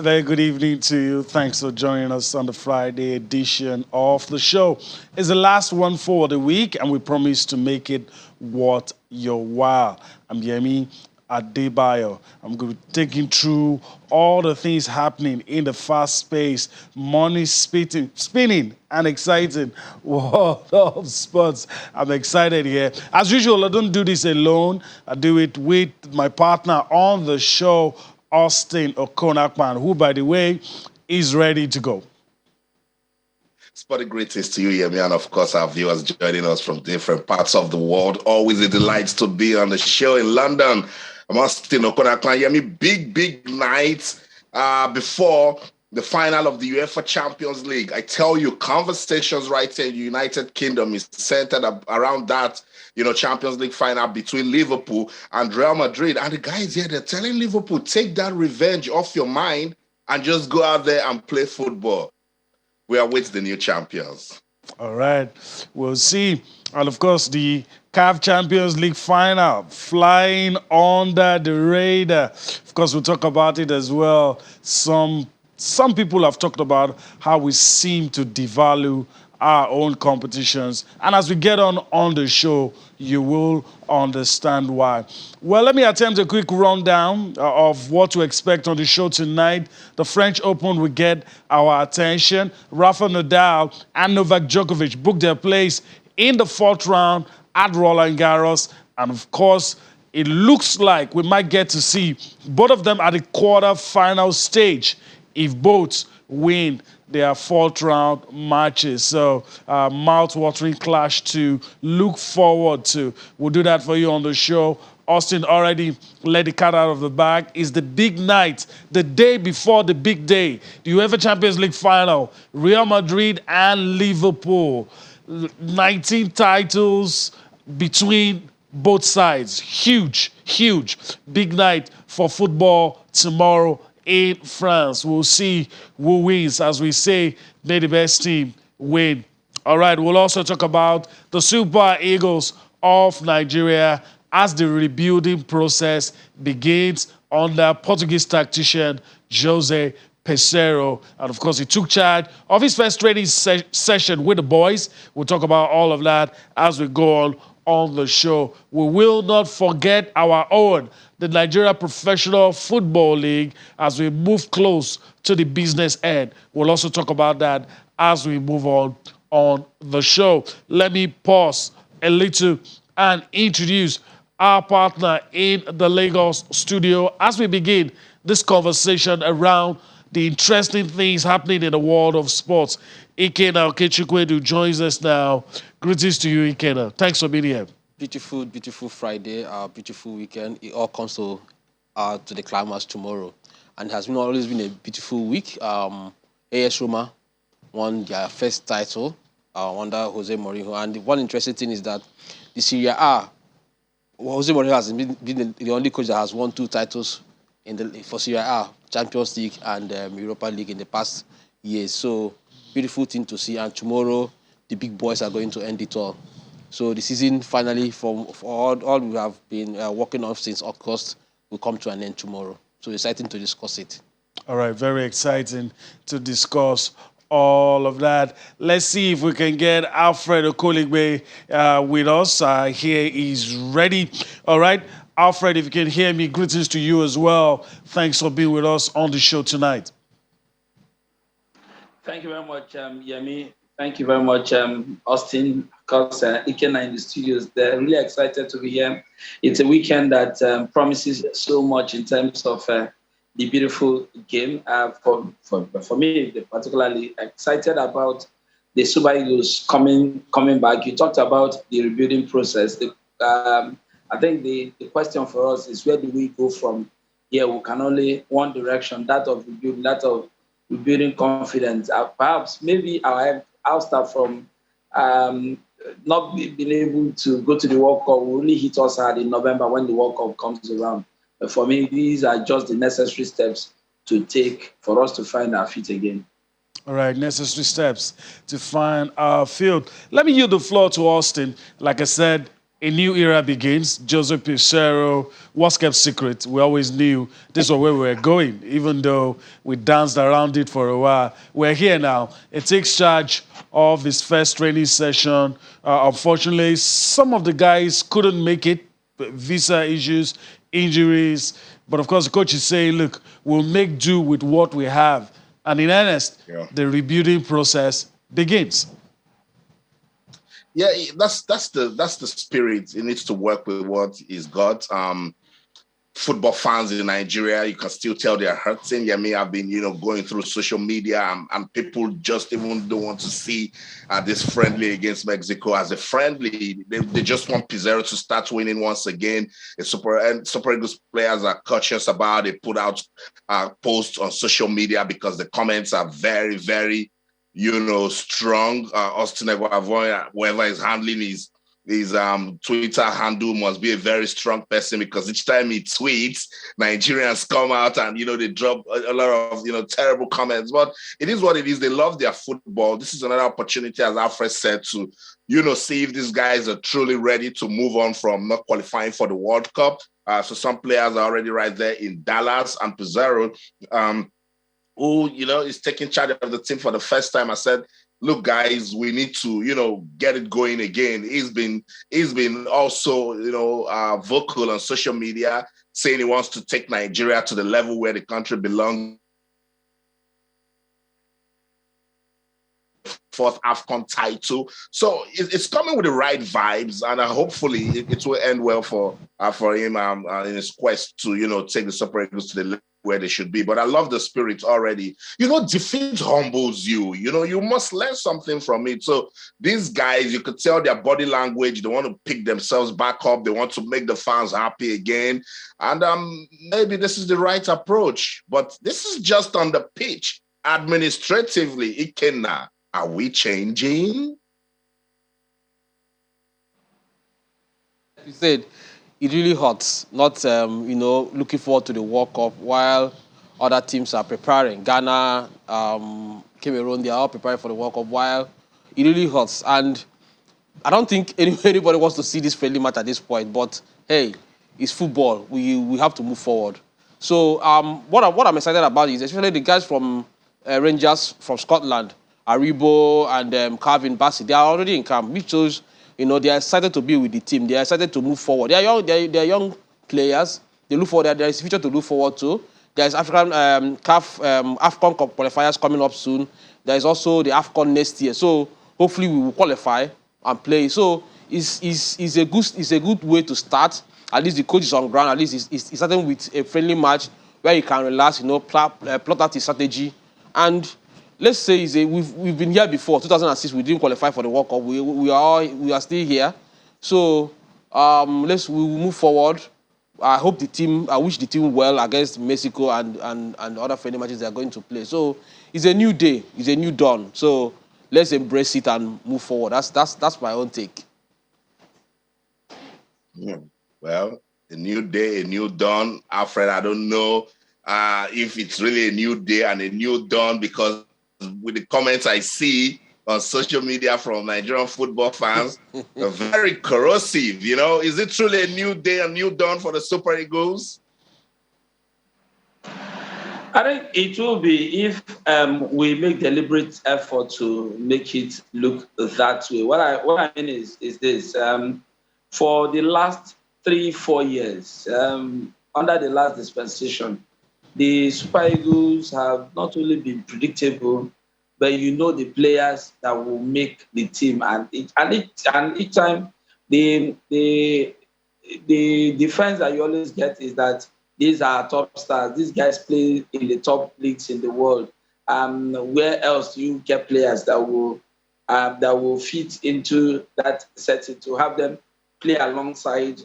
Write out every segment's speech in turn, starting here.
very good evening to you. Thanks for joining us on the Friday edition of the show. It's the last one for the week, and we promise to make it worth your while. I'm Yemi Adebayo. I'm going to be taking through all the things happening in the fast-paced, spinning, and exciting world of sports. I'm excited here. As usual, I don't do this alone. I do it with my partner on the show, Austin Okonakman, who, by the way, is ready to go. Spotty greetings to you, Yemi, and of course our viewers joining us from different parts of the world. Always a delight to be on the show in London. I'm Austin Okonakman. Yemi, big night before the final of the UEFA Champions League. I tell you, conversations right here in the United Kingdom is centered around that, Champions League final between Liverpool and Real Madrid. And the guys here, they're telling Liverpool, take that revenge off your mind and just go out there and play football. We await the new champions. All right, we'll see. And of course, the CAF Champions League final flying under the radar. Of course, we'll talk about it as well. Some people have talked about how we seem to devalue our own competitions. And as we get on the show, you will understand why. Well, let me attempt a quick rundown of what to expect on the show tonight. The French Open will get our attention. Rafa Nadal and Novak Djokovic booked their place in the fourth round at Roland Garros. And of course, it looks like we might get to see both of them at the quarter-final stage if both win their fourth round matches. So mouth-watering clash to look forward to. We'll do that for you on the show. Austin already let the cat out of the bag. It's the big night, the day before the big day. The UEFA Champions League final, Real Madrid and Liverpool. 19 titles between both sides. Huge. Big night for football tomorrow in France. We'll see who wins. As we say, may the best team win. All right, we'll also talk about the Super Eagles of Nigeria as the rebuilding process begins under Portuguese tactician Jose Peseiro. And of course, he took charge of his first training session with the boys. We'll talk about all of that as we go on the show. We will not forget our own, the Nigeria Professional Football League, as we move close to the business end. We'll also talk about that as we move on the show. Let me pause a little and introduce our partner in the Lagos studio as we begin this conversation around the interesting things happening in the world of sports. Ikenna Okechukwu joins us now. Greetings to you, Ikenna. Thanks for being here. Beautiful Friday, beautiful weekend. It all comes to the climax tomorrow. And it has always been a beautiful week. AS Roma won their first title under Jose Mourinho. And the one interesting thing is that the Serie A, Jose Mourinho has been the only coach that has won 2 titles for Serie A, Champions League and Europa League in the past years. So, beautiful thing to see. And tomorrow, the big boys are going to end it all. So the season finally, for all we have been working on since August, will come to an end tomorrow. So exciting to discuss it. All right, very exciting to discuss all of that. Let's see if we can get Alfred Okoligbe with us. Here he's ready. All right, Alfred, if you can hear me, greetings to you as well. Thanks for being with us on the show tonight. Thank you very much, Yemi. Thank you very much, Austin. Of course, Ikenna in the studios. They're really excited to be here. It's a weekend that promises so much in terms of the beautiful game. For me, they're particularly excited about the Super Eagles coming back. You talked about the rebuilding process. I think the question for us is, where do we go from here? We can only one direction, that of rebuilding confidence. Perhaps maybe I'll start from not being able to go to the World Cup will really hit us hard in November when the World Cup comes around. But for me, these are just the necessary steps to take for us to find our feet again. All right, necessary steps to find our field. Let me yield the floor to Austin. Like I said, a new era begins. Jose Pizarro was kept secret. We always knew this was where we were going, even though we danced around it for a while. We're here now. It takes charge of his first training session. Unfortunately, some of the guys couldn't make it. Visa issues, injuries. But of course, the coach is saying, look, we'll make do with what we have. And in earnest, the rebuilding process begins. Yeah, that's the spirit. It needs to work with what he's got. Football fans in Nigeria, you can still tell they're hurting. Yeah, me, I've been, going through social media and people just even don't want to see this friendly against Mexico as a friendly. They just want Pizarro to start winning once again. Super Eagles players are cautious about it. Put out posts on social media because the comments are very, very, strong. Austin Eguavoen, whoever is handling his Twitter handle must be a very strong person because each time he tweets, Nigerians come out and, they drop a lot of, terrible comments. But it is what it is. They love their football. This is another opportunity, as Alfred said, to, see if these guys are truly ready to move on from not qualifying for the World Cup. So some players are already right there in Dallas, and Pizarro, who, is taking charge of the team for the first time. I said, look, guys, we need to, get it going again. He's been also, vocal on social media, saying he wants to take Nigeria to the level where the country belongs. Fourth AFCON title. So it's coming with the right vibes, and hopefully it will end well for him in his quest to, take the Super Eagles to the level where they should be. But I love the spirit already. Defeat humbles you. You must learn something from it. So these guys, you could tell their body language. They want to pick themselves back up. They want to make the fans happy again. And maybe this is the right approach. But this is just on the pitch. Administratively, Ikenna, are we changing? You said it really hurts not, looking forward to the World Cup while other teams are preparing. Ghana, Cameroon, they are all preparing for the World Cup while it really hurts. And I don't think anybody wants to see this friendly match at this point. But, hey, it's football. We have to move forward. So what I'm excited about is especially the guys from Rangers from Scotland, Aribo and Calvin Bassey, they are already in camp, which shows, they are excited to be with the team. They are excited to move forward. They are young. They are young players. They look forward. There is a future to look forward to. There is African AFCON qualifiers coming up soon. There is also the AFCON next year. So hopefully we will qualify and play. So it's a good way to start. At least the coach is on ground. At least he's starting with a friendly match where he can relax. Plot out his strategy. And let's say we've been here before. 2006, we didn't qualify for the World Cup. We are still here. So we will move forward. I wish the team well against Mexico and other friendly matches they are going to play. So it's a new day. It's a new dawn. So let's embrace it and move forward. That's my own take. Yeah. Well, a new day, a new dawn. Alfred, I don't know if it's really a new day and a new dawn, because with the comments I see on social media from Nigerian football fans, they're very corrosive. Is it truly a new day, a new dawn for the Super Eagles? I think it will be if we make deliberate effort to make it look that way. What I mean is this: for the last 3-4 years, under the last dispensation, the Super Eagles have not only been predictable, but the players that will make the team, and each time the defense that you always get is that these are top stars. These guys play in the top leagues in the world. Where else do you get players that will fit into that setting to have them play alongside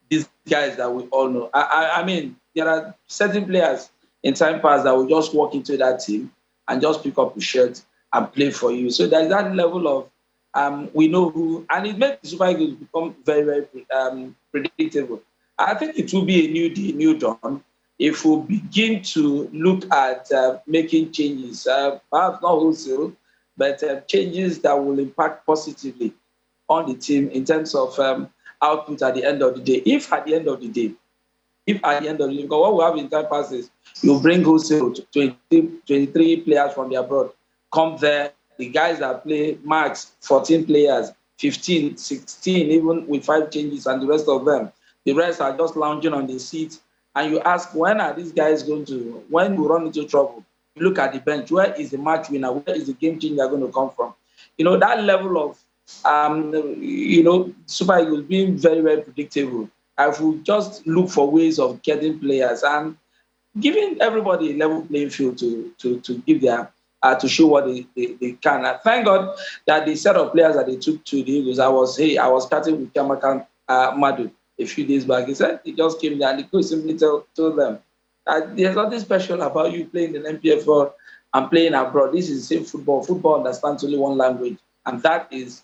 these guys that we all know? I mean, there are certain players in time past that will just walk into that team and just pick up a shirt and play for you. So there's that level of we know who, and it makes the Super Eagles become very, very predictable. I think it will be a new day, new dawn, if we begin to look at making changes, perhaps not wholesale, but changes that will impact positively on the team in terms of output at the end of the day. If at the end of the day, because what we have in time passes, you bring wholesale 23 players from the abroad, come there, the guys that play max 14 players, 15, 16, even with 5 changes, and the rest of them. The rest are just lounging on the seat. And you ask, when are these guys going to, when we run into trouble, you look at the bench, where is the match winner? Where is the game changer going to come from? That level of, Super Eagles being very, very predictable. I will just look for ways of getting players and giving everybody a level playing field to give their to show what they can. And thank God that the set of players that they took to the Eagles, I was chatting with Chiamaka Madu a few days back. He said he just came there and the coach simply told them that there's nothing special about you playing in MPFL and playing abroad. This is the same football. Football understands only one language, and that is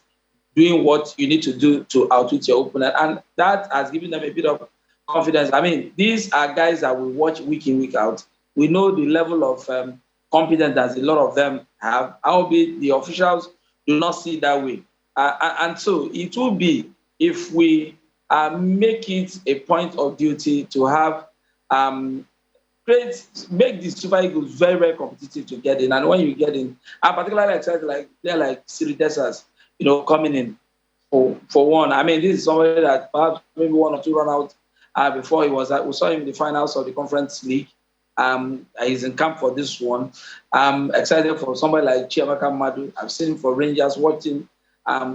doing what you need to do to outwit your opponent. And that has given them a bit of confidence. I mean, these are guys that we watch week in, week out. We know the level of competence that a lot of them have, albeit the officials do not see it that way. And so it will be, if we make it a point of duty to have make the Super Eagles very, very competitive to get in. And when you get in, I'm particularly excited like Siri Desas, coming in for one. I mean, this is somebody that perhaps maybe 1 or 2 run out before we saw him in the finals of the Conference League. He's in camp for this one. I'm excited for somebody like Chiamaka Madu. I've seen him for Rangers, watched him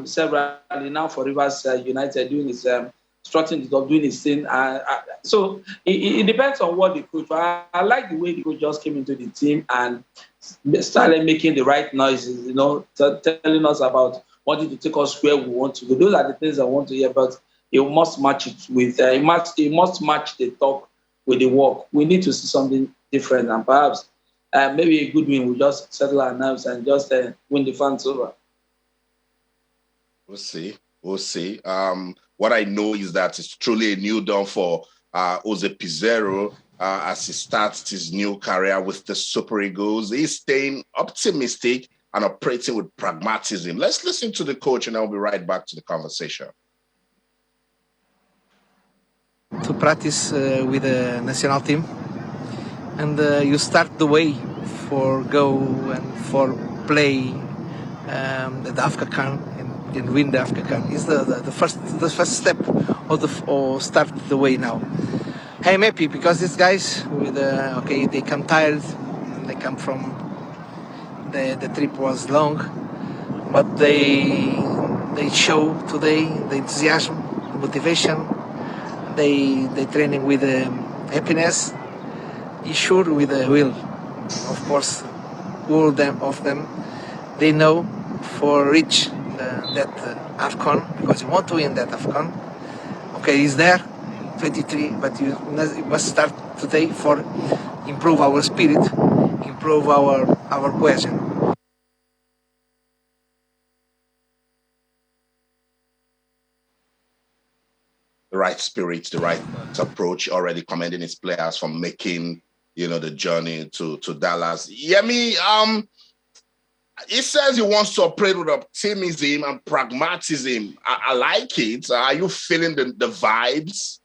severally now for Rivers United doing his strutting the dog, doing his thing. So it depends on what the coach. I like the way the coach just came into the team and started making the right noises, telling us about wanting to take us where we want to go. Those are the things I want to hear, but you must match it with, you must match the talk with the work. We need to see something different, and perhaps maybe a good win will just settle our nerves and just win the fans over. We'll see. What I know is that it's truly a new dawn for Jose Pizarro as he starts his new career with the Super Eagles. He's staying optimistic and operating with pragmatism. Let's listen to the coach, and I'll be right back to the conversation. To practice with the national team, and you start the way for go and for play the Africa Cup and win the Africa Cup. Is the first step or start the way now. I'm happy because these guys they come tired, they come from the trip was long, but they show today the enthusiasm, the motivation. They training with happiness, sure with the will. Of course, all of them, they know for reach that AFCON, because you want to win that AFCON. Okay, he's there, 23, but you must start today for improve our spirit, improve our cohesion. The right spirit, the right approach, already commending his players for making, the journey to Dallas. Yemi, he says he wants to operate with optimism and pragmatism. I like it. Are you feeling the vibes?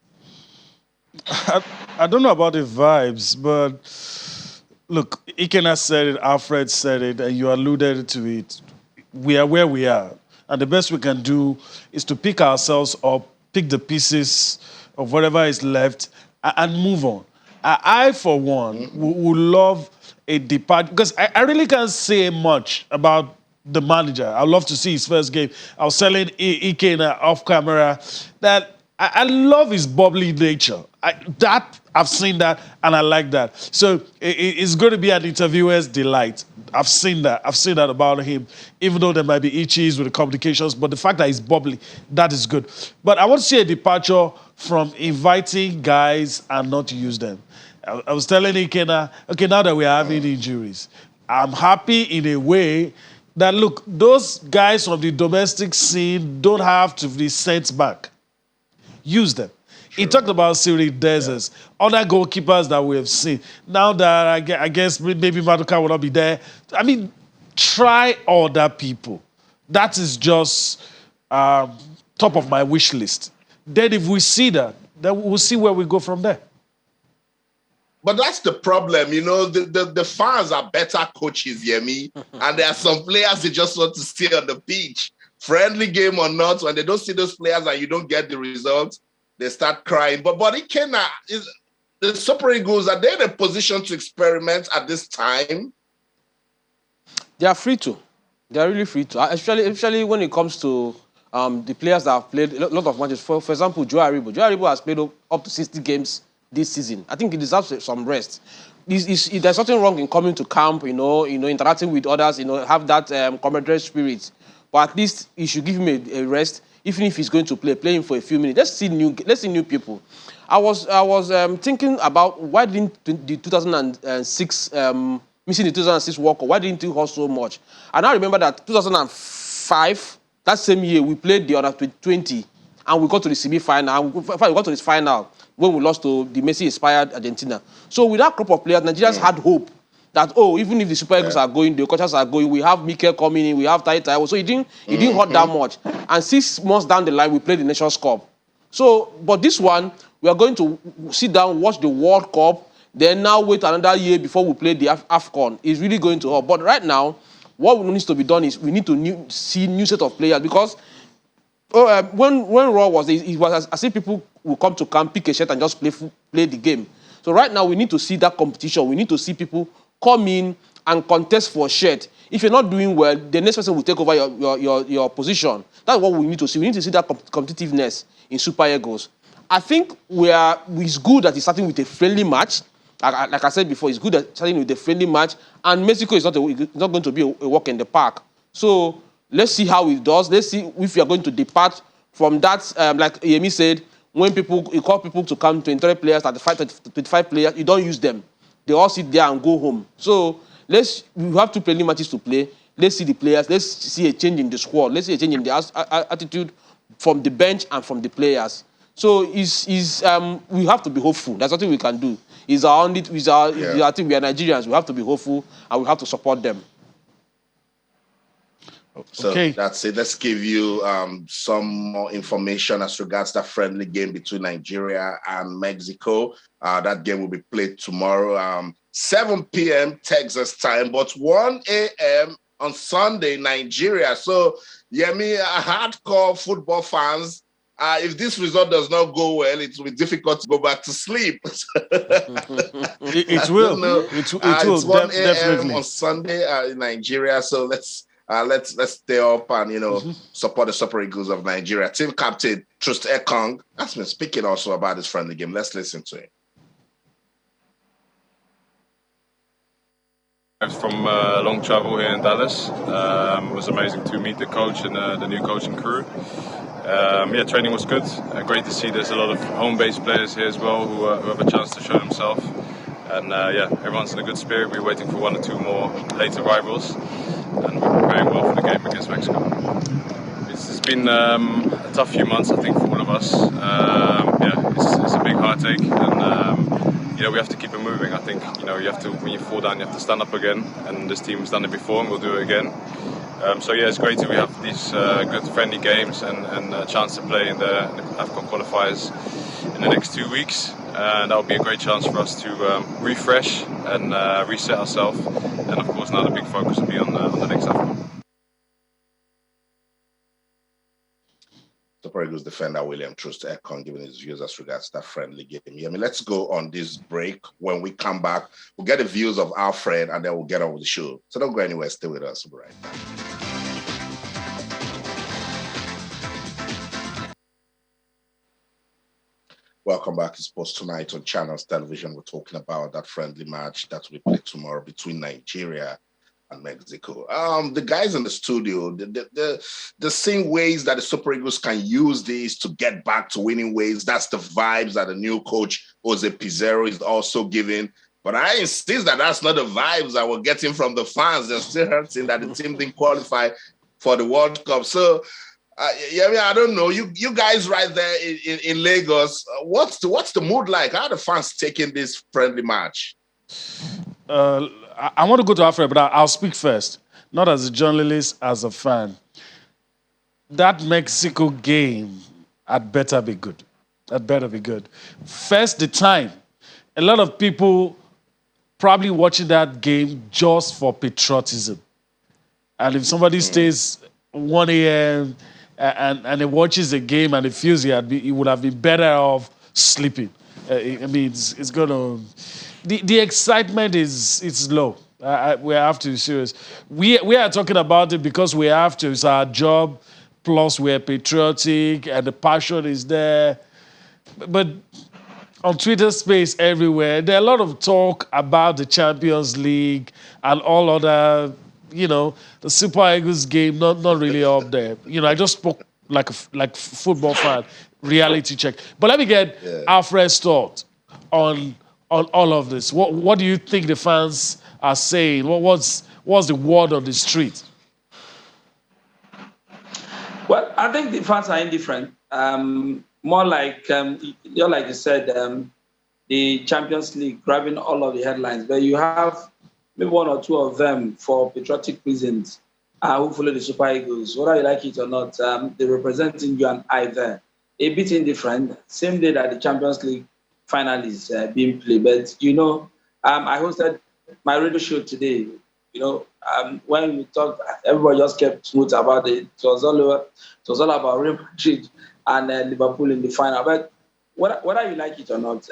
I don't know about the vibes, but look, Ikena said it, Alfred said it, and you alluded to it. We are where we are. And the best we can do is to pick ourselves up, pick the pieces of whatever is left, and move on. I for one, would love a departure, because I really can't say much about the manager. I'd love to see his first game. I was telling Ikena off camera that I love his bubbly nature. I've seen that, and I like that. So it's going to be an interviewer's delight. I've seen that about him, even though there might be itches with the communications, but the fact that he's bubbly, that is good. But I want to see a departure from inviting guys and not to use them. I was telling Ikena, okay, now that we're having injuries, I'm happy in a way that, look, those guys from the domestic scene don't have to be sent back. Use them. Sure. He talked about Siri Desas, other goalkeepers that we have seen. Now that I guess maybe Maduka will not be there. I mean, try other people. That is just top of my wish list. then if we see that, then we'll see where we go from there. But that's the problem, the fans are better coaches, Yemi, and there are some players they just want to stay on the pitch. Friendly game or not, when they don't see those players and you don't get the results, they start crying. But Ikenna, the Super Eagles, are they in a position to experiment at this time? They are free to. They are really free to. Especially when it comes to the players that have played a lot of matches. For example, Joe Aribo. Joe Aribo has played up to 60 games this season. I think he deserves some rest. There's nothing wrong in coming to camp, interacting with others, have that camaraderie spirit. But at least you should give him a rest, even if he's going to play him for a few minutes. Let's see new people. I was thinking about why didn't the 2006 missing the 2006 World Cup, why didn't he hold so much? I now remember that 2005, that same year, we played the under 20 and we got to the semi-final. In fact, we got to this final when we lost to the Messi-inspired Argentina. So with that group of players, Nigerians had hope that, even if the Super Eagles are going, the coaches are going, we have Mikel coming in, we have Tai Tai. So it didn't hurt that much. And 6 months down the line, we played the Nations Cup. So, but this one, we are going to sit down, watch the World Cup, then now wait another year before we play the AFCON. It's really going to hurt. But right now, what needs to be done is we need to see new set of players, because when Raw was, it was as if people will come to camp, pick a shirt and just play the game. So right now, we need to see that competition. We need to see people come in and contest for a shirt. If you're not doing well, the next person will take over your position. That's what we need to see. We need to see that competitiveness in Super Eagles. I think it's good that it's starting with a friendly match. Like I said before, it's good that starting with a friendly match. And Mexico is not going to be a walk in the park. So let's see how it does. Let's see if we are going to depart from that. Like Yemi said, when you call people to come, 23 players, 25 players, you don't use them. They all sit there and go home. So we have 2 friendly matches to play. Let's see the players. Let's see a change in the squad. Let's see a change in the attitude from the bench and from the players. So we have to be hopeful. That's nothing we can do. I think we are Nigerians. We have to be hopeful and we have to support them. So that's it. Let's give you some more information as regards that friendly game between Nigeria and Mexico. That game will be played tomorrow, 7 p.m. Texas time, but 1 a.m. on Sunday, Nigeria. So, Yemi, hardcore football fans, if this result does not go well, it will be difficult to go back to sleep. It will. It will. It's 1 a.m. definitely on Sunday in Nigeria. So let's stay up and support the Super Eagles of Nigeria. Team captain Trust Ekong has been speaking also about this friendly game. Let's listen to it. From long travel here in Dallas, it was amazing to meet the coach and the new coaching crew. Training was good. Great to see there's a lot of home-based players here as well who have a chance to show themselves. And everyone's in a good spirit. We're waiting for 1 or 2 more later rivals, and we're preparing well for the game against Mexico. It's been a tough few months, I think, for all of us. It's a big heartache, and we have to keep it moving. I think you have to, when you fall down, you have to stand up again. And this team's done it before, and we'll do it again. It's great that we have these good friendly games and a chance to play in the AFCON qualifiers in the next 2 weeks. And that will be a great chance for us to refresh and reset ourselves. And of course, now the big focus will be on the next AFCON. Super Eagles defender William Trust Ekong giving his views as regards that friendly game. Let's go on this break. When we come back, we'll get the views of Alfred and then we'll get on with the show. So don't go anywhere. Stay with us. We'll be right back. Welcome back to Sports Tonight on Channels Television. We're talking about that friendly match that will be played tomorrow between Nigeria and Mexico. The guys in the studio, the same ways that the Super Eagles can use this to get back to winning ways. That's the vibes that the new coach, Jose Pizarro, is also giving. But I insist that that's not the vibes that we're getting from the fans. They're still hurting that the team didn't qualify for the World Cup. So, I don't know. You guys right there in Lagos, what's the mood like? How are the fans taking this friendly match? I want to go to Alfred, but I'll speak first. Not as a journalist, as a fan. That Mexico game, I'd better be good. That better be good. First, the time. A lot of people probably watching that game just for patriotism. And if somebody stays 1 a.m. And he watches the game and he feels he would have been better off sleeping. I mean, it's going to... The excitement is low. We have to be serious. We are talking about it because we have to. It's our job. Plus, we're patriotic and the passion is there. But on Twitter space everywhere, there are a lot of talk about the Champions League and all other, the Super Eagles game, not really up there. I just spoke like football fan, reality check. But let me get Alfred's thought on all of this. What do you think the fans are saying? What's the word on the street? Well, I think the fans are indifferent. More like, like you said, the Champions League grabbing all of the headlines. But you have maybe one or two of them for patriotic reasons who follow the Super Eagles. Whether you like it or not, they're representing you and I there. A bit indifferent. Same day that the Champions League final is being played. But, I hosted my radio show today. When we talked, everybody just kept smooth about it. It was all about Real Madrid and Liverpool in the final. But whether you like it or not,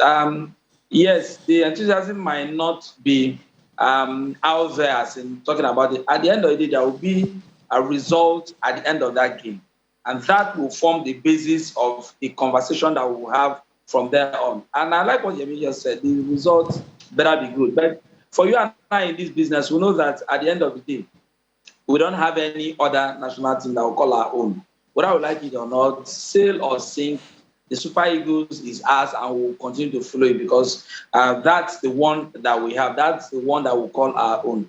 yes, the enthusiasm might not be out there as in talking about it. At the end of the day, there will be a result at the end of that game. And that will form the basis of the conversation that we will have from there on. And I like what Yemi just said. The results better be good. But for you and I in this business, we know that at the end of the day, we don't have any other national team that will call our own. Whether we like it or not, sail or sink, the Super Eagles is ours and we'll continue to follow it because that's the one that we have. That's the one that we'll call our own.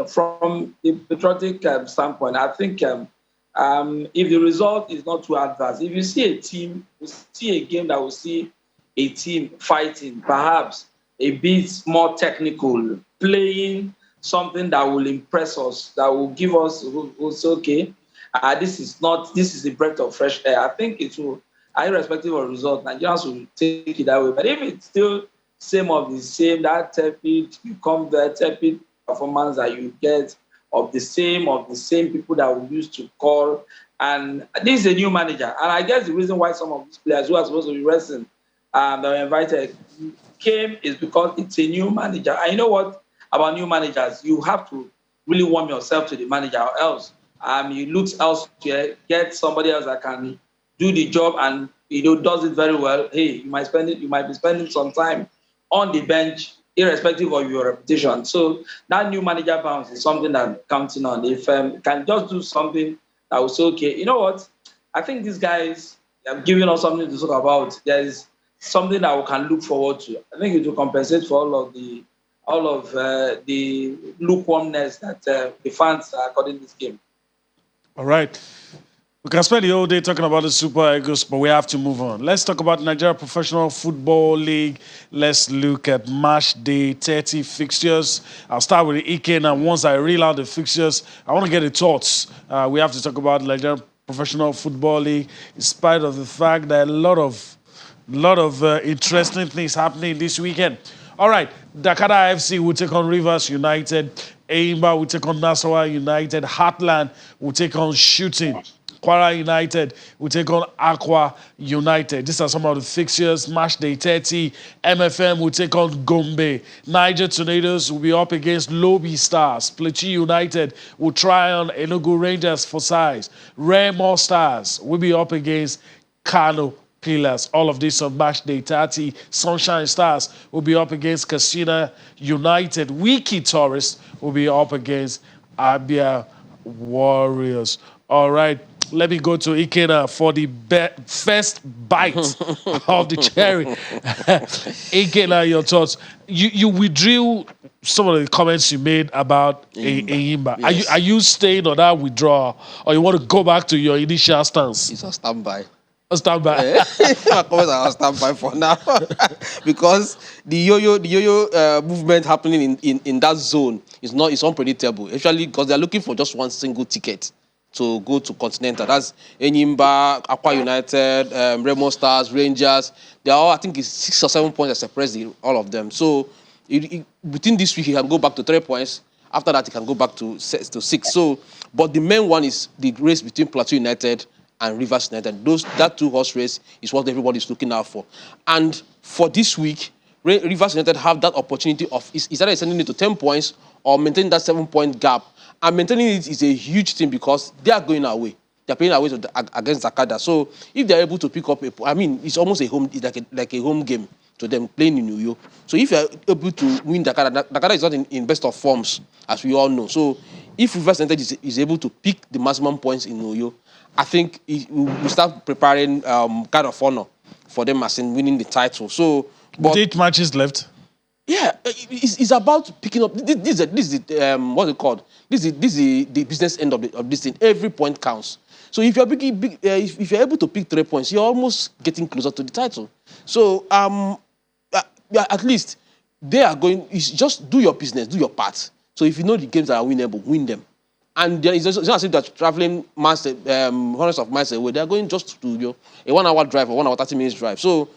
From the patriotic standpoint, I think if the result is not too adverse, if you see a team, you see a game that will see a team fighting, perhaps a bit more technical, playing something that will impress us, that will give us, will say, okay, this is a breath of fresh air. I think it will, irrespective of result, Nigerians will take it that way. But if it's still same of the same, that tepid performance that you get of the same people that we used to call, and this is a new manager. And I guess the reason why some of these players who are supposed to be resting that were invited came is because it's a new manager. And you know what about new managers? You have to really warm yourself to the manager, or else you look elsewhere, get somebody else that can do the job and does it very well. Hey, you might be spending some time on the bench, irrespective of your reputation. So that new manager bounce is something that I'm counting on. If can just do something that will say, okay, you know what? I think these guys have given us something to talk about. There is something that we can look forward to. I think it will compensate for all of the lukewarmness that the fans are according to this game. All right. We can spend the whole day talking about the Super Eagles, but we have to move on. Let's talk about Nigeria Professional Football League. Let's look at match day 30 fixtures. I'll start with the Ike, and once I reel out the fixtures, I want to get the thoughts. We have to talk about Nigeria Professional Football League, in spite of the fact that a lot of interesting things happening this weekend. All right, Dakada FC will take on Rivers United. Eimba will take on Nasarawa United. Heartland will take on Shooting. Kwara United will take on Aqua United. These are some of the fixtures. Match day 30. MFM will take on Gombe. Niger Tornadoes will be up against Lobi Stars. Plateau United will try on Enugu Rangers for size. Remo Stars will be up against Kano Pillars. All of this on match day 30. Sunshine Stars will be up against Casina United. Wiki Tourists will be up against Abia Warriors. All right. Let me go to Ikena for the first bite of the cherry. Ikena, your thoughts. You withdrew some of the comments you made about Eimba. Yes. Are you staying on that withdrawal, or you want to go back to your initial stance? It's a standby. A standby. My comments are on standby for now because the yo-yo movement happening in that zone is unpredictable. Actually, because they're looking for just one single ticket to go to Continental. That's Enyimba, Aqua United, Remo Stars, Rangers. They are all, I think, it's 6 or 7 points that separates all of them. So within this week, he can go back to 3 points. After that, he can go back to 6. So, but the main one is the race between Plateau United and Rivers United. That 2-horse race is what everybody is looking out for. And for this week, Rivers United have that opportunity of is either extending it to 10 points or maintaining that 7-point gap. And maintaining it is a huge thing because they are going away. They're playing away against Dakada. So if they're able to pick up it's almost a home, it's like a home game to them playing in Uyo. So if you're able to win Dakada is not in best of forms, as we all know. So if Rivers United is able to pick the maximum points in Uyo, I think we start preparing Guard of Honor for them as in winning the title. So, but 8 matches left. Yeah, it's about picking up. This is what's it called? This is the business end of this thing. Every point counts. So if you're if you're able to pick 3 points, you're almost getting closer to the title. So at least they are going. It's just do your business, do your part. So if you know the games that are winnable, win them. And then it's not as if they're traveling hundreds of miles away. They're going just to a 1 hour drive or 1 hour 30 minutes drive. So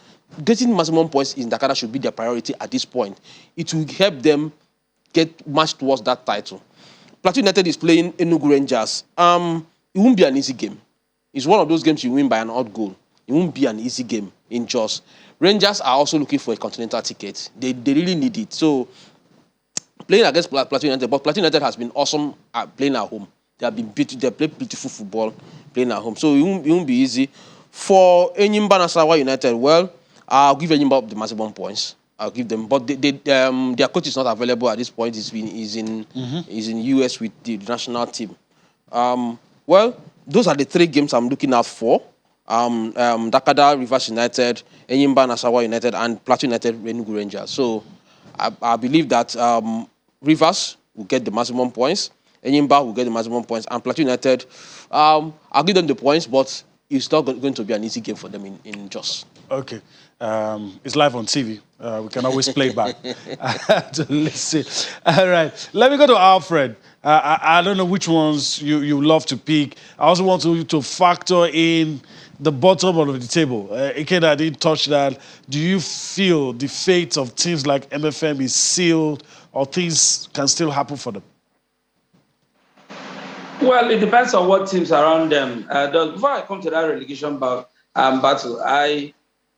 getting maximum points in Dakar should be their priority at this point. It will help them get much towards that title. Plateau United is playing Enugu Rangers. It won't be an easy game. It's one of those games you win by an odd goal. It won't be an easy game in Jos. Rangers are also looking for a continental ticket. They really need it. So playing against Plateau United, but Plateau United has been awesome at playing at home. They play beautiful football playing at home. So it won't be easy. For Enyimba Nasarawa United, well, I'll give Enyimba the maximum points. I'll give them, but their coach is not available at this point. He's in US with the national team. Well, those are the 3 games I'm looking out for. Dakada, Rivers United, Enyimba Nasarawa United, and Plateau United, Enugu Rangers. So I believe that Rivers will get the maximum points, Enyimba will get the maximum points, and Plateau United, I'll give them the points, but it's not going to be an easy game for them in Jos. Okay. It's live on TV. We can always play back to listen. All right. Let me go to Alfred. I don't know which ones you love to pick. I also want to factor in the bottom of the table. Ikeda didn't touch that. Do you feel the fate of teams like MFM is sealed or things can still happen for them? Well, it depends on what teams around them. Before I come to that relegation battle, I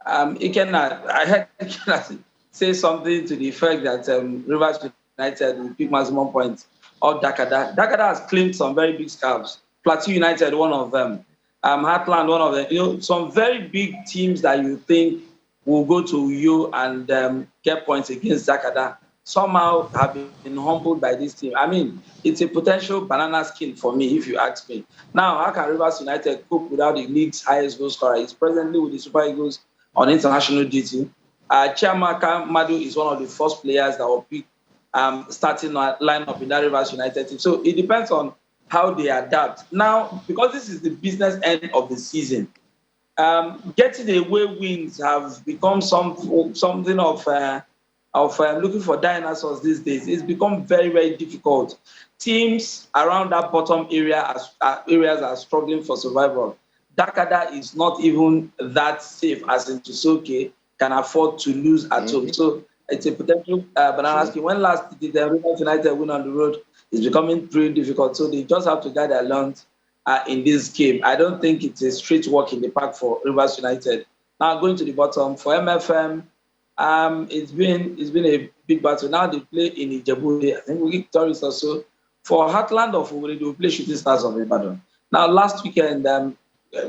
heard Ikena say something to the effect that Rivers United will pick maximum points or Dakada. Dakada has claimed some very big scalps. Plateau United, one of them. Heartland, one of them. Some very big teams that you think will go to you and get points against Dakada somehow have been humbled by this team. I mean, it's a potential banana skin for me, if you ask me. Now, how can Rivers United cope without the league's highest goal scorer? He's presently with the Super Eagles on international duty. Chiamaka Madu is one of the first players that will pick starting lineup in that Rivers United team. So it depends on how they adapt. Now, because this is the business end of the season, getting away wins have become something of looking for dinosaurs these days. It's become very, very difficult. Teams around that bottom areas are struggling for survival. Dakada is not even that safe as in Tusoke can afford to lose at home. So it's a potential banana skin. When last did the Rivers United win on the road, it's becoming pretty difficult. So they just have to guide their lungs in this game. I don't think it's a straight walk in the park for Rivers United. Now going to the bottom for MFM, it's been a big battle. Now they play in Ijebu. I think we get tourists also. For Heartland of Owerri, they will play Shooting Stars of Ibadan. Now last weekend,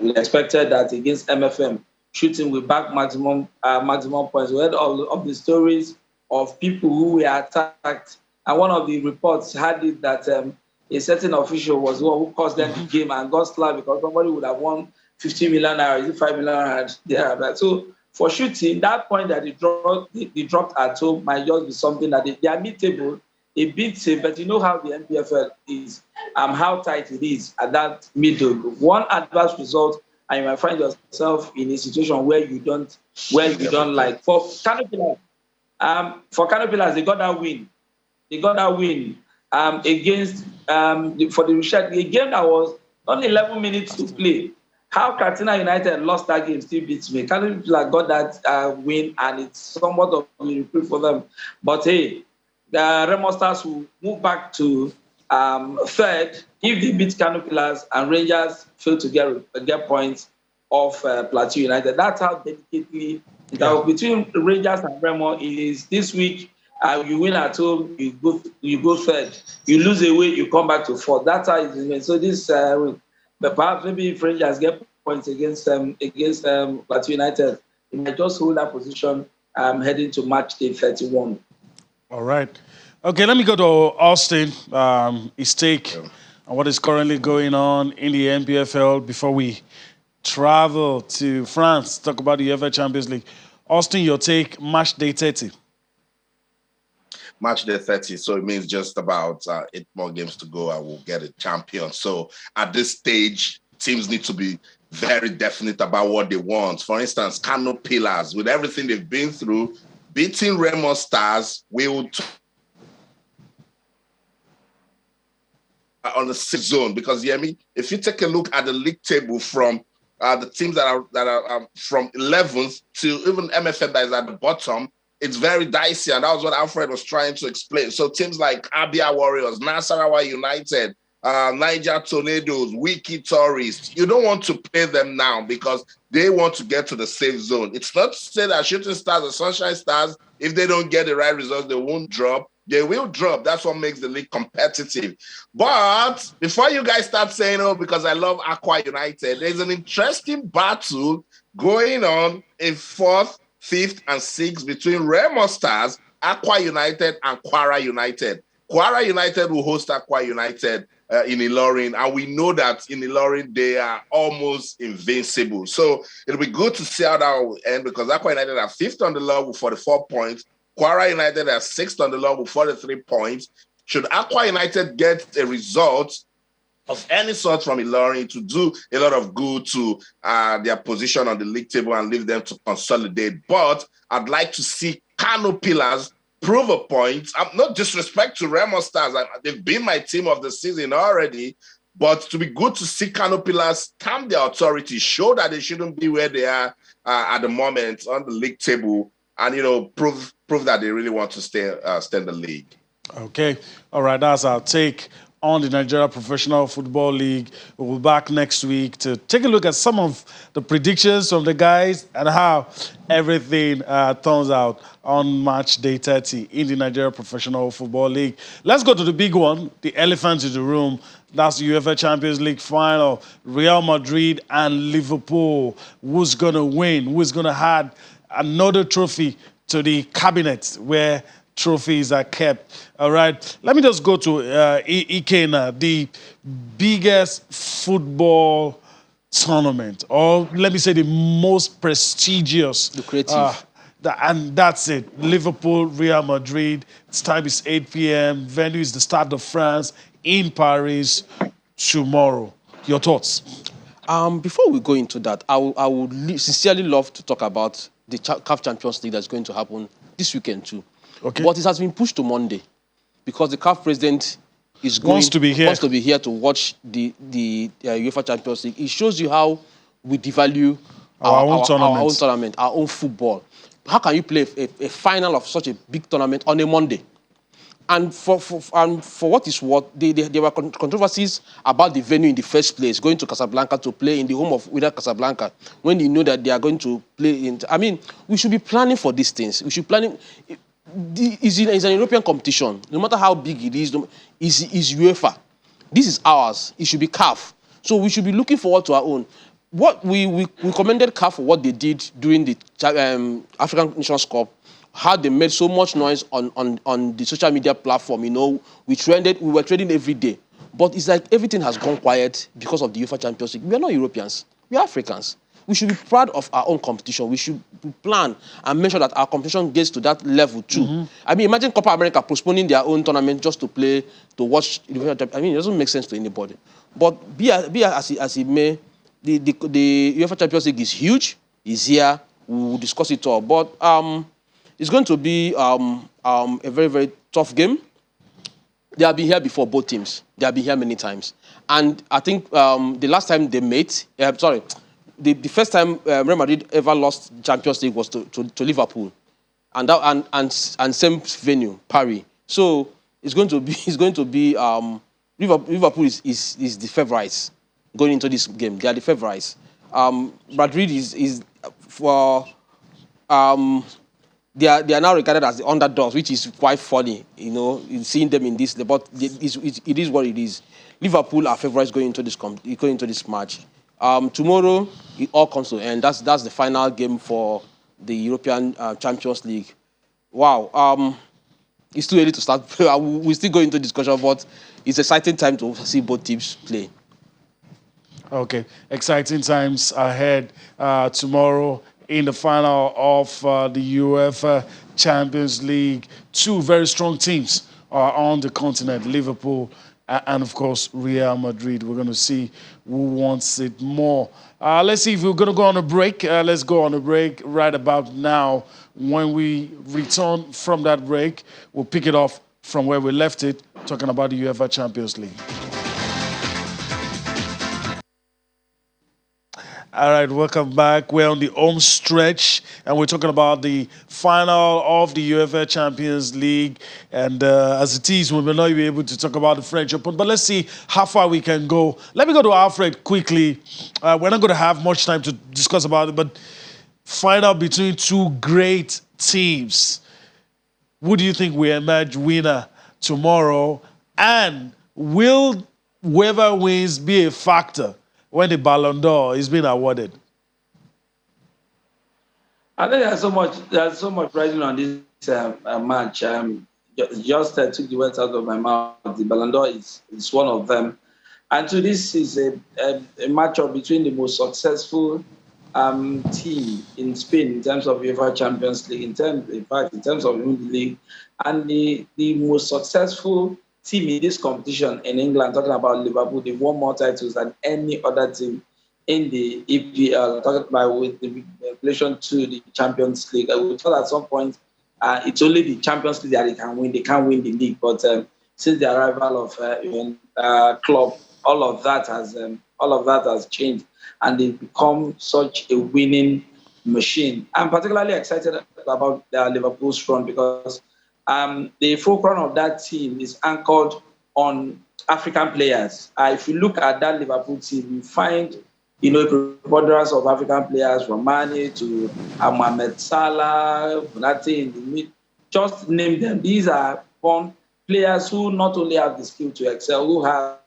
we expected that against MFM, Shooting will back maximum points. We heard all of the stories of people who were attacked. And one of the reports had it that a certain official was the one who caused them the game and got slapped because somebody would have won 50 million naira, is it 5 million naira? So for Shooting, that point that they dropped at home might just be something that they are mid-table, a bit safe, but you know how the NPFL is, how tight it is at that middle. One adverse result, and you might find yourself in a situation where you don't like. For Canopy Pillars, they got that win. They got that win against for the Richard, a game that was Only 11 minutes to play. How Katsina United lost that game still beats me. Kano Pillars got that win, and it's somewhat of a reprieve for them. But hey, the Remo Stars will move back to third if they beat Kano Pillars and Rangers fail to get points off Plateau United. That's how delicately between Rangers and Remo is this week. You win at home, you go third. You lose away, you come back to fourth. That's how it is. So this, but perhaps maybe if Rangers get points against Plateau United, they might just hold that position heading to match day 31. All right. Okay, let me go to Austin. His take on what is currently going on in the NPFL before we travel to France, talk about the UEFA Champions League. Austin, your take, match day 30. Match day 30, so it means just about 8 more games to go and we'll get a champion. So at this stage, teams need to be very definite about what they want. For instance, Kano Pillars, with everything they've been through, beating Remo Stars will on the 6th zone, because you hear me? If you take a look at the league table from the teams that are from 11th to even MFM that is at the bottom, it's very dicey, and that was what Alfred was trying to explain. So teams like Abia Warriors, Nasarawa United, Niger Tornadoes, Wiki Tourists, you don't want to play them now because they want to get to the safe zone. It's not to say that Shooting Stars or Sunshine Stars, if they don't get the right results, they won't drop. They will drop. That's what makes the league competitive. But before you guys start saying, oh, because I love Aqua United, there's an interesting battle going on in 4th, 5th, and 6th between Remo Stars, Aqua United, and Kwara United. Kwara United will host Aqua United in Ilorin, and we know that in Ilorin they are almost invincible. So it'll be good to see how that will end, because Aqua United are 5th on the log with 44 points. Kwara United are 6th on the log with 43 points. Should Aqua United get a result of any sort from Ilorin, to do a lot of good to their position on the league table and leave them to consolidate. But I'd like to see Kano Pillars prove a point. I'm not disrespect to Remo Stars. They've been my team of the season already. But to be good to see Kano Pillars stamp their authority, show that they shouldn't be where they are at the moment on the league table, and prove that they really want to stay in the league. Okay, all right, that's our take on the Nigeria Professional Football League. We'll be back next week to take a look at some of the predictions from the guys and how everything turns out on match day 30 in the Nigeria Professional Football League. Let's go to the big one, the elephant in the room. That's the UEFA Champions League final. Real Madrid and Liverpool. Who's going to win? Who's going to add another trophy to the cabinet where trophies are kept? All right, let me just go to Ikena, the biggest football tournament, or let me say the most prestigious. Lucrative. And that's it. Liverpool, Real Madrid. Its time is 8 p.m. Venue is the Stade de France in Paris tomorrow. Your thoughts? Before we go into that, I would sincerely love to talk about the CAF Champions League that's going to happen this weekend too. Okay. But it has been pushed to Monday because the CAF president wants to be here to watch the UEFA Champions League. It shows you how we devalue our own tournament, our own football. How can you play a final of such a big tournament on a Monday? And for what is worth, there were controversies about the venue in the first place, going to Casablanca to play in the home of Wydad Casablanca, when you know that they are going to play in. I mean, we should be planning for these things. We should planning. It's an European competition. No matter how big it is UEFA. This is ours. It should be CAF. So we should be looking forward to our own. What we commended CAF for what they did during the African Nations Cup. How they made so much noise on the social media platform. We were trending every day. But it's like everything has gone quiet because of the UEFA Champions League. We are not Europeans. We are Africans. We should be proud of our own competition. We should plan and make sure that our competition gets to that level too. Mm-hmm. I mean, imagine Copa America postponing their own tournament just to watch. I mean, it doesn't make sense to anybody. But be as it may, the UEFA Champions League is huge. It's here. We will discuss it all. But it's going to be a very, very tough game. They have been here before, both teams. They have been here many times. And I think the last time they met, the first time Real Madrid ever lost Champions League was to Liverpool. And same venue, Paris. So it's going to be Liverpool is the favourites going into this game. They are the favourites. Madrid is for they are now regarded as the underdogs, which is quite funny, seeing them in this. But it is what it is. Liverpool are favourites going into this match. Tomorrow it all comes to an end. That's the final game for the European Champions League. Wow. It's too early to start. We'll still go into discussion, but it's an exciting time to see both teams play. Okay, exciting times ahead tomorrow in the final of the UEFA Champions League. Two very strong teams are on the continent, Liverpool and, of course, Real Madrid. We're going to see who wants it more. Let's see if we're going to go on a break. Let's go on a break right about now. When we return from that break, we'll pick it off from where we left it, talking about the UEFA Champions League. All right, welcome back. We're on the home stretch, and we're talking about the final of the UEFA Champions League. And as it is, we will not be able to talk about the French Open, but let's see how far we can go. Let me go to Alfred quickly. We're not going to have much time to discuss about it, but final between two great teams. Who do you think will emerge winner tomorrow? And will whoever wins be a factor when the Ballon d'Or is being awarded? I think there's so much riding on this match. Just took the words out of my mouth. The Ballon d'Or is one of them. And so this is a matchup between the most successful team in Spain in terms of UEFA Champions League, in terms of winning the league, and the most successful team in this competition in England. Talking about Liverpool, they've won more titles than any other team in the EPL. Talking about with the relation to the Champions League, we thought at some point it's only the Champions League that they can win. They can't win the league, but since the arrival of Klopp, all of that has changed, and they've become such a winning machine. I'm particularly excited about Liverpool's front because the fulcrum of that team is anchored on African players. If you look at that Liverpool team, you find a preponderance of African players, from Mane to Mohamed Salah, Konate in the mid. Just name them. These are born players who not only have the skill to excel, who have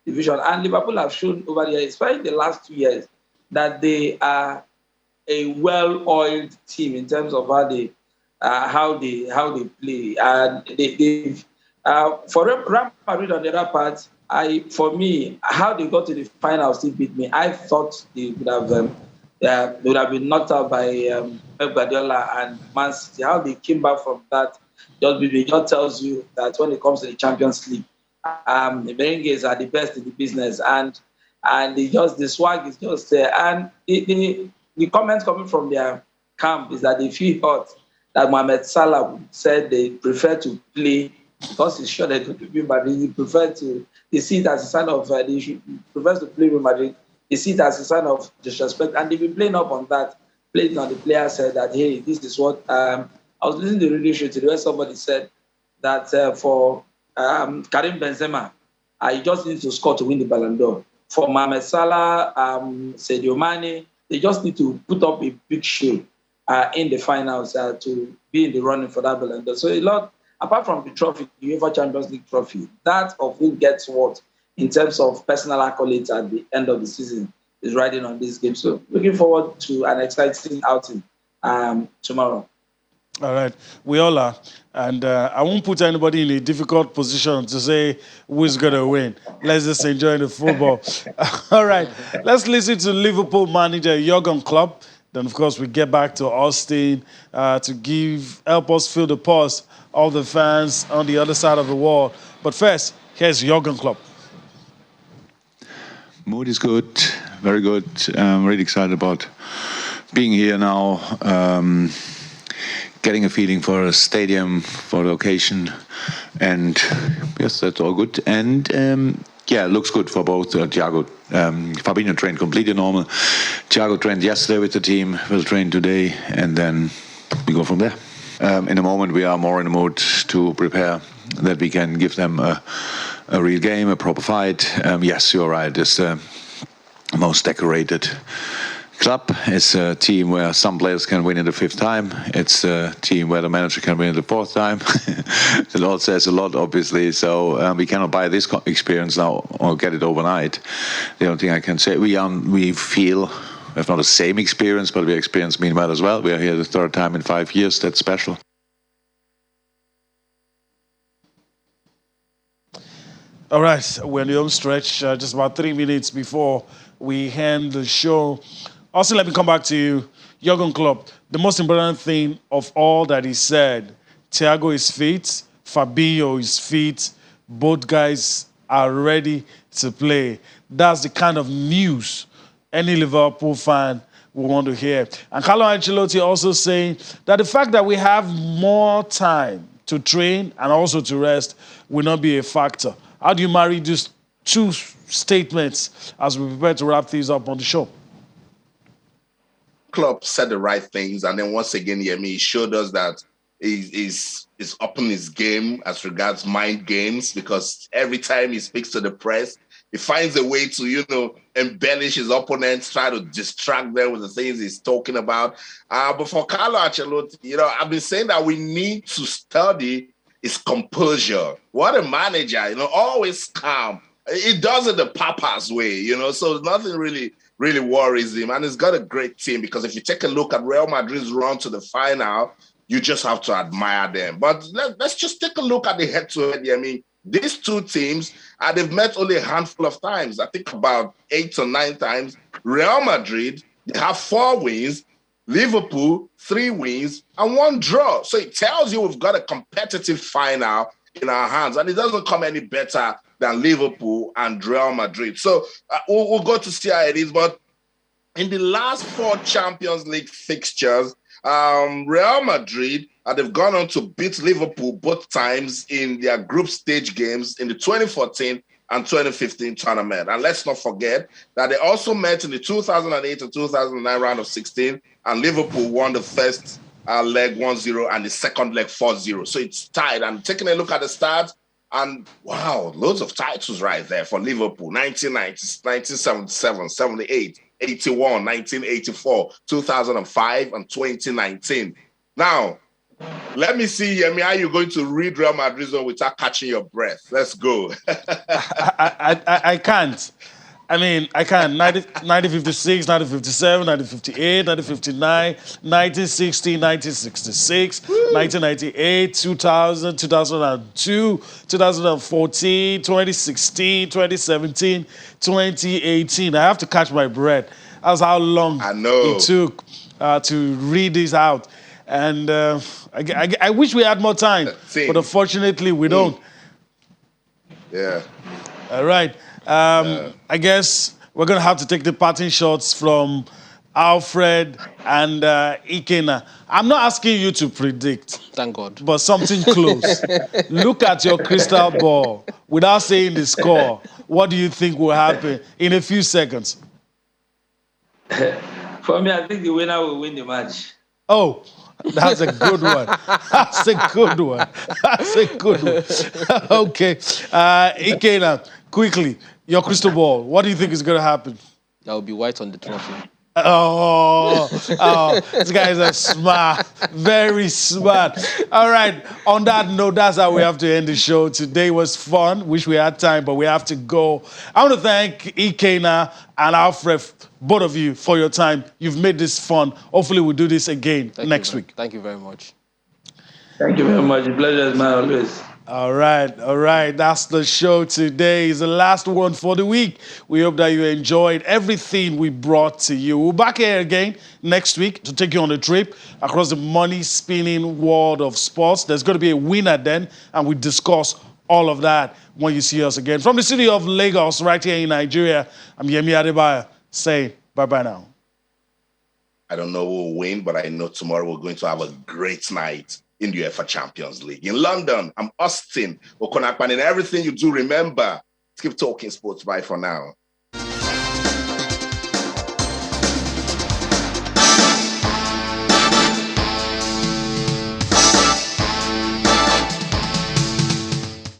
the vision. And Liverpool have shown over the years, especially the last 2 years, that they are a well-oiled team in terms of how they play. And for Real Madrid on the other part, for me, how they got to the final still beat me. I thought they would have been knocked out by Pep Guardiola and Man City. How they came back from that just tells you that when it comes to the Champions League, the Merengues are the best in the business, and the swag is just there. And the comments coming from their camp is that they feel hot that Mohamed Salah said they prefer to play because he's sure they're going to be Madrid. They see it as a sign of they prefers to play with Madrid. They see it as a sign of disrespect, and they've been playing up on that. Playing on the player said that, hey, this is what I was listening to the radio show today where somebody said that for Karim Benzema, he just needs to score to win the Ballon d'Or. For Mohamed Salah, Sadio Mane, they just need to put up a big show in the finals to be in the running for that Ballon d'Or. So a lot, apart from the trophy, the UEFA Champions League trophy, that of who gets what in terms of personal accolades at the end of the season is riding on this game. So looking forward to an exciting outing tomorrow. All right, we all are. And I won't put anybody in a difficult position to say who's going to win. Let's just enjoy the football. All right, let's listen to Liverpool manager Jurgen Klopp. Then, of course, we get back to Austin to help us fill the pulse of the fans on the other side of the wall. But first, here's Jurgen Klopp. Mood is good, very good. I'm really excited about being here now. getting a feeling for a stadium, for the location, and yes, that's all good. And yeah, it looks good for both. Thiago, Fabinho trained completely normal. Thiago trained yesterday with the team, will train today, and then we go from there. In the moment, we are more in the mood to prepare that we can give them a real game, a proper fight. Yes, you're right. It's the most decorated club. It's a team where some players can win it the fifth time. It's a team where the manager can win it the fourth time. It all says a lot, obviously. So we cannot buy this experience now or get it overnight. The only thing I can say, we feel we have not the same experience, but we experienced meanwhile as well. We are here the third time in 5 years. That's special. All right, we're in the home stretch, just about 3 minutes before we end the show. Also, let me come back to you, Jurgen Klopp. The most important thing of all that he said, Thiago is fit, Fabinho is fit, both guys are ready to play. That's the kind of news any Liverpool fan will want to hear. And Carlo Ancelotti also saying that the fact that we have more time to train and also to rest will not be a factor. How do you marry these two statements as we prepare to wrap things up on the show? Klopp said the right things, and then once again, Yemi, he showed us that he's upping his game as regards mind games, because every time he speaks to the press, he finds a way to, embellish his opponents, try to distract them with the things he's talking about. But for Carlo Ancelotti, I've been saying that we need to study his composure. What a manager, always calm. He does it the Papa's way, so nothing really worries him. And he's got a great team, because if you take a look at Real Madrid's run to the final, you just have to admire them. But let's just take a look at the head-to-head. I mean, these two teams, they've met only a handful of times. I think about 8 or 9 times. Real Madrid, they have 4 wins. Liverpool, 3 wins and 1 draw. So it tells you we've got a competitive final in our hands. And it doesn't come any better than Liverpool and Real Madrid. So we'll go to see how it is. But in the last 4 Champions League fixtures, Real Madrid, they've gone on to beat Liverpool both times in their group stage games in the 2014 and 2015 tournament. And let's not forget that they also met in the 2008 and 2009 round of 16, and Liverpool won the first leg 1-0 and the second leg 4-0. So it's tied. And taking a look at the stats, and wow, loads of titles right there for Liverpool. 1990, 1977, 78, 81, 1984, 2005, and 2019. Now, let me see, how you're going to read Real Madrid without catching your breath. Let's go. I can't. I can. 1956, 1957, 1958, 1959, 1960, 1966, 1998, 2000, 2002, 2014, 2016, 2017, 2018. I have to catch my breath. That's how long it took to read this out. And I wish we had more time, but unfortunately we don't. Yeah. All right. I guess we're going to have to take the parting shots from Alfred and Ikena. I'm not asking you to predict. Thank God. But something close. Look at your crystal ball without saying the score. What do you think will happen in a few seconds? For me, I think the winner will win the match. Oh, that's a good one. That's a good one. That's a good one. Okay. Ikena, quickly, your crystal ball. What do you think is going to happen? That will be white on the trophy. Oh, this guy is a smart, very smart. All right, on that note, that's how we have to end the show. Today was fun. Wish we had time, but we have to go. I want to thank Ikena and Alfred, both of you, for your time. You've made this fun. Hopefully we'll do this again next week. Thank you very much. Thank you very much. The pleasure is mine always. All right. That's the show today. It's the last one for the week. We hope that you enjoyed everything we brought to you. We'll be back here again next week to take you on a trip across the money-spinning world of sports. There's going to be a winner then, and we discuss all of that when you see us again. From the city of Lagos, right here in Nigeria, I'm Yemi Adebayo saying bye-bye now. I don't know who will win, but I know tomorrow we're going to have a great night in the UEFA Champions League. In London, I'm Austin Okonakpan. And everything you do, remember, keep talking sports. Bye for now.